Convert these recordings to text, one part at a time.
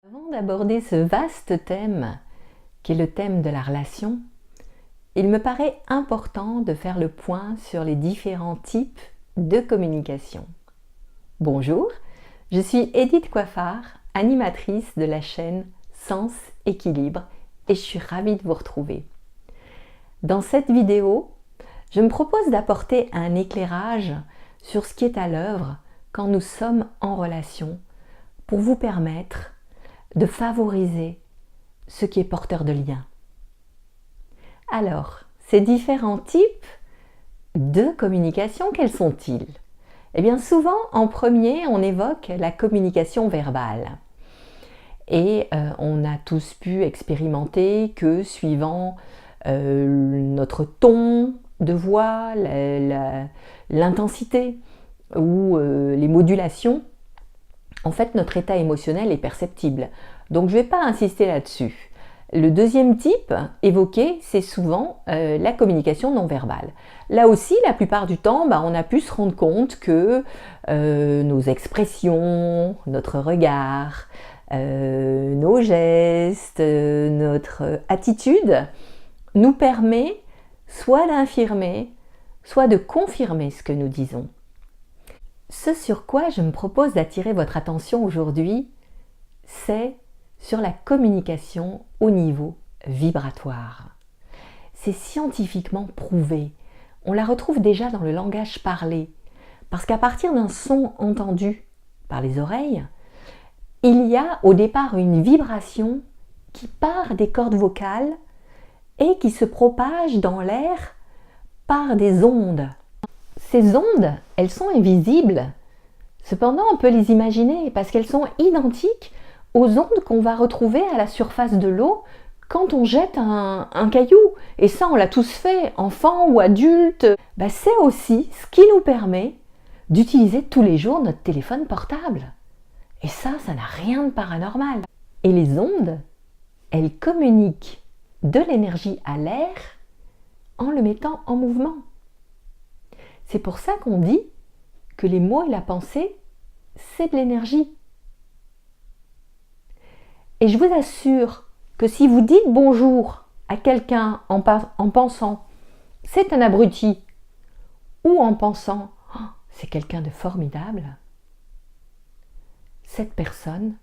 Avant d'aborder ce vaste thème, qui est le thème de la relation, il me paraît important de faire le point sur les différents types de communication. Bonjour, je suis Edith Coiffard, animatrice de la chaîne Sens Équilibre et je suis ravie de vous retrouver. Dans cette vidéo, je me propose d'apporter un éclairage sur ce qui est à l'œuvre quand nous sommes en relation pour vous permettre de favoriser ce qui est porteur de lien. Alors, ces différents types de communication, quels sont-ils? Eh bien, souvent, en premier, on évoque la communication verbale. Et on a tous pu expérimenter que suivant notre ton de voix, l'intensité ou les modulations, en fait, notre état émotionnel est perceptible. Donc, je ne vais pas insister là-dessus. Le deuxième type évoqué, c'est souvent la communication non verbale. Là aussi, la plupart du temps, on a pu se rendre compte que nos expressions, notre regard, nos gestes, notre attitude nous permet soit d'infirmer, soit de confirmer ce que nous disons. Ce sur quoi je me propose d'attirer votre attention aujourd'hui, c'est sur la communication au niveau vibratoire. C'est scientifiquement prouvé. On la retrouve déjà dans le langage parlé, parce qu'à partir d'un son entendu par les oreilles, il y a au départ une vibration qui part des cordes vocales et qui se propage dans l'air par des ondes. Ces ondes, elles sont invisibles. Cependant, on peut les imaginer parce qu'elles sont identiques aux ondes qu'on va retrouver à la surface de l'eau quand on jette un caillou. Et ça, on l'a tous fait, enfant ou adulte. C'est aussi ce qui nous permet d'utiliser tous les jours notre téléphone portable. Et ça n'a rien de paranormal. Et les ondes, elles communiquent de l'énergie à l'air en le mettant en mouvement. C'est pour ça qu'on dit que les mots et la pensée, c'est de l'énergie. Et je vous assure que si vous dites bonjour à quelqu'un en pensant « c'est un abruti » ou en pensant « c'est quelqu'un de formidable », cette personne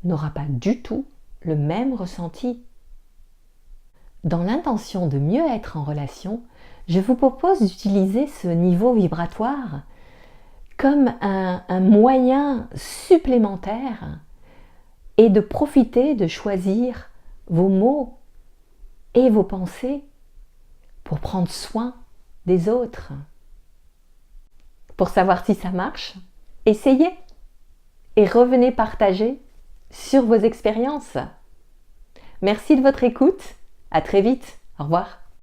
n'aura pas du tout le même ressenti. Dans l'intention de mieux être en relation, je vous propose d'utiliser ce niveau vibratoire comme un moyen supplémentaire et de profiter de choisir vos mots et vos pensées pour prendre soin des autres. Pour savoir si ça marche, essayez et revenez partager sur vos expériences. Merci de votre écoute. À très vite. Au revoir.